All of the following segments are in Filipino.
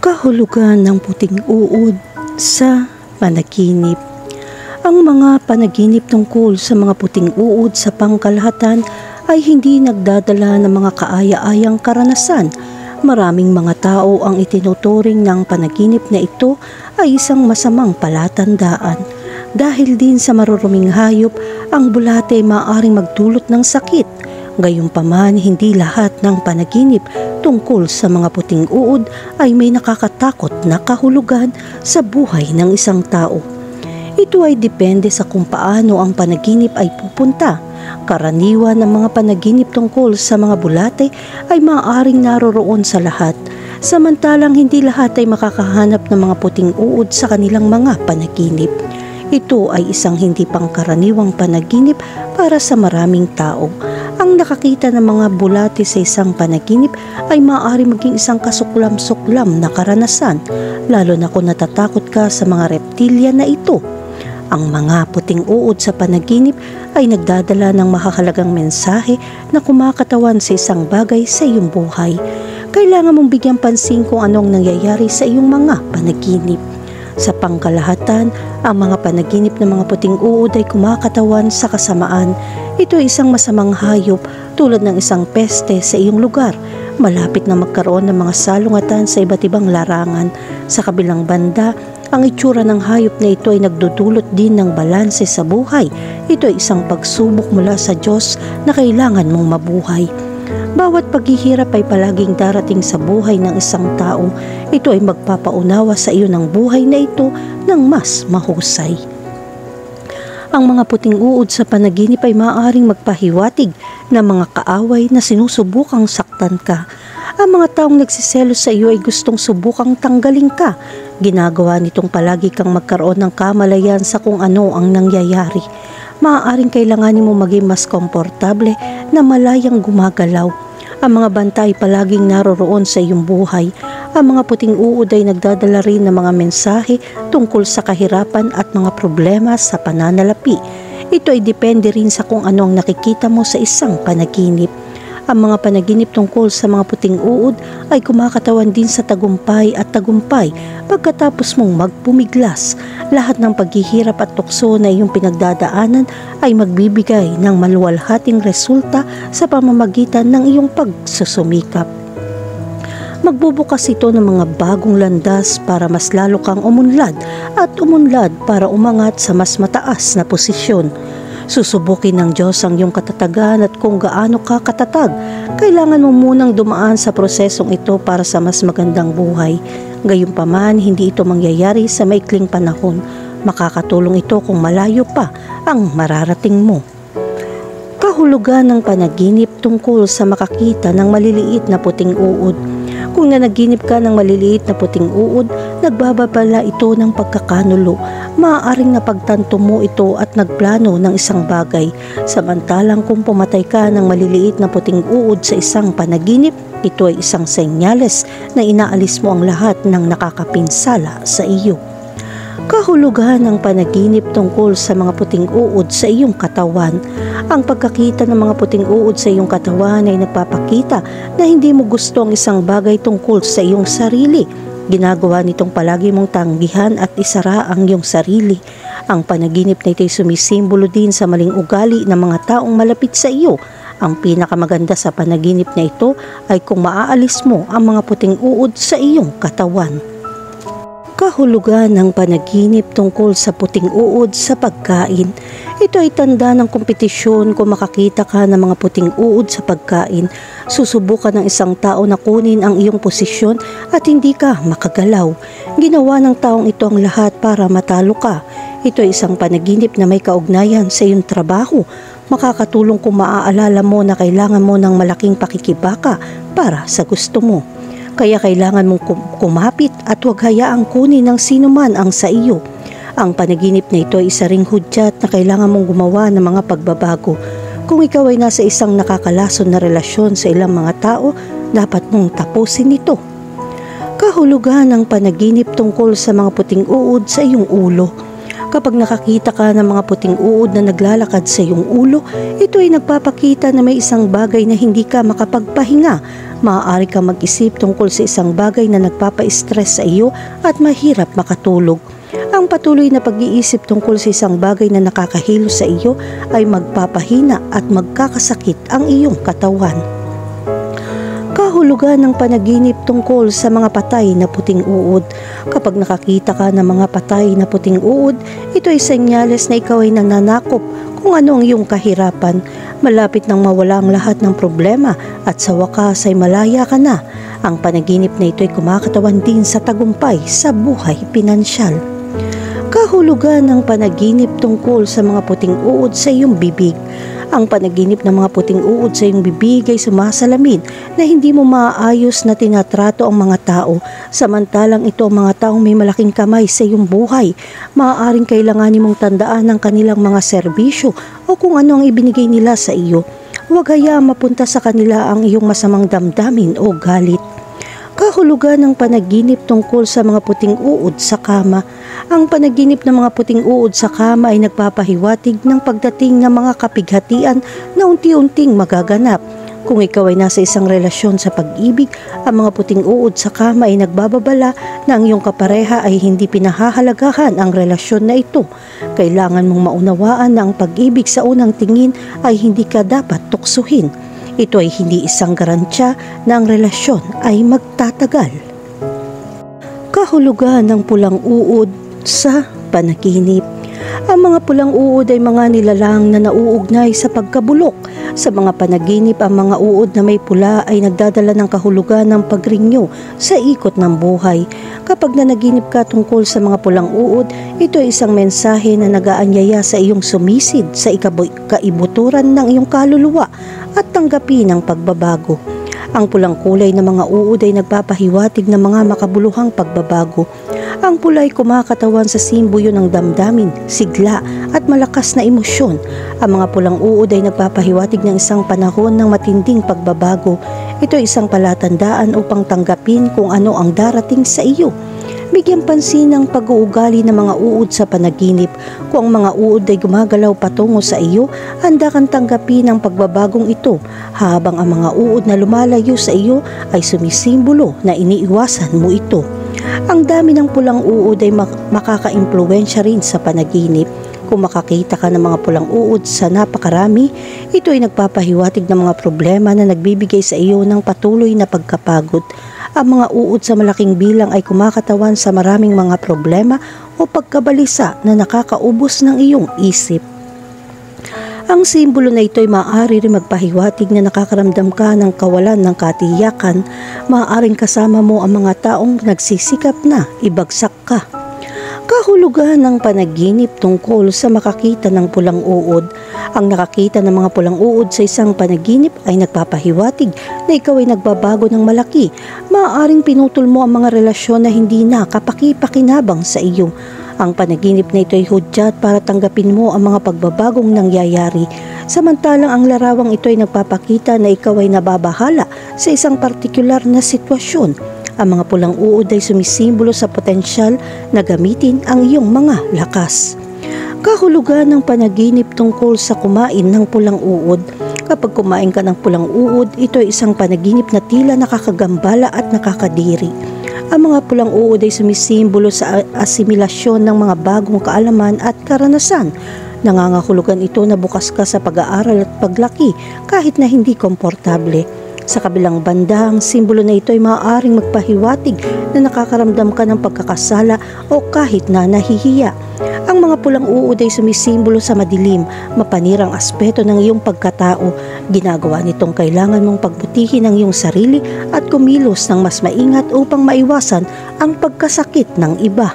Kahulugan ng puting uod sa panaginip. Ang mga panaginip tungkol sa mga puting uod sa pangkalahatan ay hindi nagdadala ng mga kaaya-ayang karanasan. Maraming mga tao ang itinuturing ng panaginip na ito ay isang masamang palatandaan. Dahil din sa maruruming hayop, ang bulate ay maaaring magdulot ng sakit. Gayunpaman, hindi lahat ng panaginip tungkol sa mga puting uod ay may nakakatakot na kahulugan sa buhay ng isang tao. Ito ay depende sa kung paano ang panaginip ay pupunta. Karaniwan ng mga panaginip tungkol sa mga bulate ay maaaring naroroon sa lahat, samantalang hindi lahat ay makakahanap ng mga puting uod sa kanilang mga panaginip. Ito ay isang hindi pangkaraniwang panaginip para sa maraming tao. Ang nakakita ng mga bulate sa isang panaginip ay maaari maging isang kasuklam-suklam na karanasan, lalo na kung natatakot ka sa mga reptilya na ito. Ang mga puting uod sa panaginip ay nagdadala ng mahahalagang mensahe na kumakatawan sa isang bagay sa iyong buhay. Kailangan mong bigyang pansin kung anong nangyayari sa iyong mga panaginip. Sa pangkalahatan, ang mga panaginip ng mga puting uod ay kumakatawan sa kasamaan. Ito ay isang masamang hayop tulad ng isang peste sa iyong lugar. Malapit na magkaroon ng mga salungatan sa iba't ibang larangan. Sa kabilang banda, ang itsura ng hayop na ito ay nagdudulot din ng balanse sa buhay. Ito ay isang pagsubok mula sa Diyos na kailangan mong mabuhay. Bawat paghihirap ay palaging darating sa buhay ng isang tao. Ito ay magpapaunawa sa iyo ng buhay na ito ng mas mahusay. Ang mga puting uod sa panaginip ay maaaring magpahiwatig ng mga kaaway na sinusubukang saktan ka. Ang mga taong nagsiselos sa iyo ay gustong subukang tanggalin ka. Ginagawa nitong palagi kang magkaroon ng kamalayan sa kung ano ang nangyayari. Maaaring kailanganin mo maging mas komportable na malayang gumagalaw. Ang mga banta ay palaging naroroon sa iyong buhay. Ang mga puting uod ay nagdadala rin ng mga mensahe tungkol sa kahirapan at mga problema sa pananalapi. Ito ay depende rin sa kung ano ang nakikita mo sa isang panaginip. Ang mga panaginip tungkol sa mga puting uod ay kumakatawan din sa tagumpay at tagumpay pagkatapos mong magpumiglas. Lahat ng paghihirap at tukso na iyong pinagdadaanan ay magbibigay ng maluwalhating resulta sa pamamagitan ng iyong pagsusumikap. Magbubukas ito ng mga bagong landas para mas lalo kang umunlad at umunlad para umangat sa mas mataas na posisyon. Susubukin ng Diyos ang iyong katatagan at kung gaano ka katatag. Kailangan mo munang dumaan sa prosesong ito para sa mas magandang buhay. Gayunpaman, hindi ito mangyayari sa maikling panahon. Makakatulong ito kung malayo pa ang mararating mo. Kahulugan ng panaginip tungkol sa makakita ng maliliit na puting uod. Kung nanaginip ka ng maliliit na puting uod, nagbababala ito ng pagkakanulo. Maaaring napagtanto mo ito at nagplano ng isang bagay. Samantalang kung pumatay ka ng maliliit na puting uod sa isang panaginip, ito ay isang senyales na inaalis mo ang lahat ng nakakapinsala sa iyo. Kahulugan ng panaginip tungkol sa mga puting uod sa iyong katawan. Ang pagkakita ng mga puting uod sa iyong katawan ay nagpapakita na hindi mo gusto ang isang bagay tungkol sa iyong sarili. Ginagawa nitong palagi mong tanggihan at isara ang iyong sarili. Ang panaginip na ito ay sumisimbolo din sa maling ugali ng mga taong malapit sa iyo. Ang pinakamaganda sa panaginip na ito ay kung maaalis mo ang mga puting uod sa iyong katawan. Kahulugan ng panaginip tungkol sa puting uod sa pagkain. Ito ay tanda ng kompetisyon. Kung makakita ka ng mga puting uod sa pagkain, susubukan ng isang tao na kunin ang iyong posisyon at hindi ka makagalaw. Ginawa ng taong ito ang lahat para matalo ka. Ito ay isang panaginip na may kaugnayan sa iyong trabaho. Makakatulong kung maaalala mo na kailangan mo ng malaking pakikibaka para sa gusto mo. Kaya kailangan mong kumapit at huwag hayaang kunin ng sino man ang sa iyo. Ang panaginip na ito ay isa ring hudyat na kailangan mong gumawa ng mga pagbabago. Kung ikaw ay nasa isang nakakalason na relasyon sa ilang mga tao, dapat mong tapusin ito. Kahulugan ng panaginip tungkol sa mga puting uod sa iyong ulo. Kapag nakakita ka ng mga puting uod na naglalakad sa iyong ulo, ito ay nagpapakita na may isang bagay na hindi ka makapagpahinga. Maaari kang mag-isip tungkol sa isang bagay na nagpapa-stress sa iyo at mahirap makatulog. Ang patuloy na pag-iisip tungkol sa isang bagay na nakakahilo sa iyo ay magpapahina at magkakasakit ang iyong katawan. Kahulugan ng panaginip tungkol sa mga patay na puting uod. Kapag nakakita ka ng mga patay na puting uod, ito ay senyales na ikaw ay nananakop kung ano ang iyong kahirapan. Malapit nang mawala ang lahat ng problema at sa wakas ay malaya ka na. Ang panaginip na ito ay kumakatawan din sa tagumpay sa buhay pinansyal. Kahulugan ng panaginip tungkol sa mga puting uod sa iyong bibig. Ang panaginip ng mga puting uod sa iyong bibig ay sumasalamin na hindi mo maayos na tinatrato ang mga tao, samantalang ito ang mga taong may malaking kamay sa iyong buhay. Maaaring kailanganin mong tandaan ang kanilang mga serbisyo o kung ano ang ibinigay nila sa iyo. Huwag hayaang mapunta sa kanila ang iyong masamang damdamin o galit. Kahulugan ng panaginip tungkol sa mga puting uod sa kama. Ang panaginip ng mga puting uod sa kama ay nagpapahiwatig ng pagdating ng mga kapighatian na unti-unting magaganap. Kung ikaw ay nasa isang relasyon sa pag-ibig, ang mga puting uod sa kama ay nagbababala na ang iyong kapareha ay hindi pinahahalagahan ang relasyon na ito. Kailangan mong maunawaan na ang pag-ibig sa unang tingin ay hindi ka dapat tuksuhin. Ito ay hindi isang garantiya na ang relasyon ay magtatagal. Kahulugan ng pulang uod sa panaginip. Ang mga pulang uod ay mga nilalang na nauugnay sa pagkabulok. Sa mga panaginip, ang mga uod na may pula ay nagdadala ng kahulugan ng pagrinyo sa ikot ng buhay. Kapag nanaginip ka tungkol sa mga pulang uod, ito ay isang mensahe na nag-aanyaya sa iyong sumisid sa kaibuturan ng iyong kaluluwa at tanggapin ang pagbabago. Ang pulang kulay ng mga uod ay nagpapahiwatig ng mga makabuluhang pagbabago. Ang pula ay kumakatawan sa simbolyo ng damdamin, sigla at malakas na emosyon. Ang mga pulang uod ay nagpapahiwatig ng isang panahon ng matinding pagbabago. Ito ay isang palatandaan upang tanggapin kung ano ang darating sa iyo. Bigyan pansin ang pag-uugali ng mga uod sa panaginip. Kung ang mga uod ay gumagalaw patungo sa iyo, handa kang tanggapin ang pagbabagong ito, habang ang mga uod na lumalayo sa iyo ay sumisimbolo na iniiwasan mo ito. Ang dami ng pulang uod ay makaka-impluwensya rin sa panaginip. Kung makakita ka ng mga pulang uod sa napakarami, ito ay nagpapahiwatig ng mga problema na nagbibigay sa iyo ng patuloy na pagkapagod. Ang mga uod sa malaking bilang ay kumakatawan sa maraming mga problema o pagkabalisa na nakakaubos ng iyong isip. Ang simbolo na ito ay maaari rin magpahiwatig na nakakaramdam ka ng kawalan ng katiyakan. Maaaring kasama mo ang mga taong nagsisikap na ibagsak ka. Kahulugan ng panaginip tungkol sa makakita ng pulang uod. Ang nakakita ng mga pulang uod sa isang panaginip ay nagpapahiwatig na ikaw ay nagbabago ng malaki. Maaaring pinutol mo ang mga relasyon na hindi na kapaki-pakinabang sa iyo. Ang panaginip na ito ay hudyat para tanggapin mo ang mga pagbabagong nangyayari. Samantalang ang larawang ito ay nagpapakita na ikaw ay nababahala sa isang partikular na sitwasyon. Ang mga pulang uod ay sumisimbolo sa potensyal na gamitin ang iyong mga lakas. Kahulugan ng panaginip tungkol sa kumain ng pulang uod. Kapag kumain ka ng pulang uod, ito ay isang panaginip na tila nakakagambala at nakakadiri. Ang mga pulang uod ay sumisimbolo sa asimilasyon ng mga bagong kaalaman at karanasan. Nangangahulugan ito na bukas ka sa pag-aaral at paglaki kahit na hindi komportable. Sa kabilang banda, ang simbolo na ito ay maaaring magpahiwatig na nakakaramdam ka ng pagkakasala o kahit na nahihiya. Ang mga pulang uod ay sumisimbolo sa madilim, mapanirang aspeto ng iyong pagkatao. Ginagawa nitong kailangan mong pagbutihin ang iyong sarili at kumilos ng mas maingat upang maiwasan ang pagkasakit ng iba.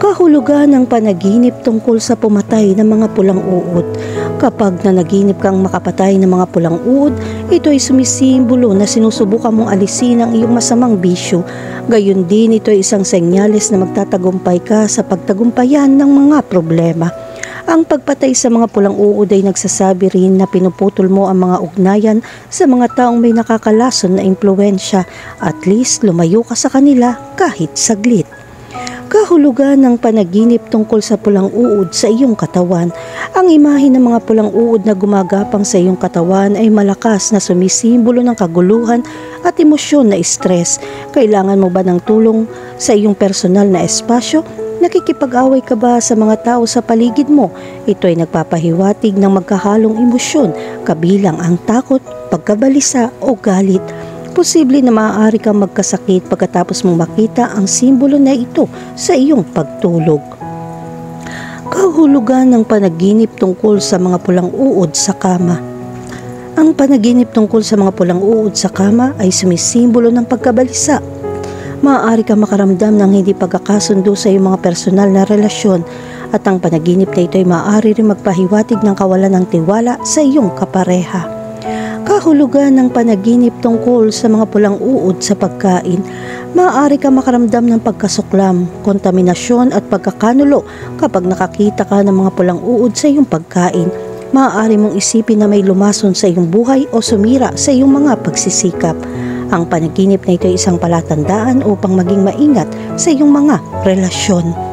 Kahulugan ng panaginip tungkol sa pumatay ng mga pulang uod. Kapag nanaginip kang makapatay ng mga pulang uod, ito ay sumisimbolo na sinusubukan mong alisin ang iyong masamang bisyo. Gayon din, ito ay isang senyales na magtatagumpay ka sa pagtagumpayan ng mga problema. Ang pagpatay sa mga pulang uod ay nagsasabi rin na pinuputol mo ang mga ugnayan sa mga taong may nakakalason na impluwensya. At least lumayo ka sa kanila kahit saglit. Kahulugan ng panaginip tungkol sa pulang uod sa iyong katawan. Ang imahe ng mga pulang uod na gumagapang sa iyong katawan ay malakas na sumisimbolo ng kaguluhan at emosyon na stress. Kailangan mo ba ng tulong sa iyong personal na espasyo? Nakikipag-away ka ba sa mga tao sa paligid mo? Ito ay nagpapahiwatig ng magkahalong emosyon, kabilang ang takot, pagkabalisa o galit. Posible na maaari kang magkasakit pagkatapos mong makita ang simbolo na ito sa iyong pagtulog. Kahulugan ng panaginip tungkol sa mga pulang uod sa kama. Ang panaginip tungkol sa mga pulang uod sa kama ay sumisimbolo ng pagkabalisa. Maaari kang makaramdam ng hindi pagkakasundo sa iyong mga personal na relasyon at ang panaginip na ito ay maaari rin magpahiwatig ng kawalan ng tiwala sa iyong kapareha. Kahulugan ng panaginip tungkol sa mga pulang uod sa pagkain. Maaari ka makaramdam ng pagkasuklam, kontaminasyon at pagkakanulo kapag nakakita ka ng mga pulang uod sa iyong pagkain. Maaari mong isipin na may lumason sa iyong buhay o sumira sa iyong mga pagsisikap. Ang panaginip na ito ay isang palatandaan upang maging maingat sa iyong mga relasyon.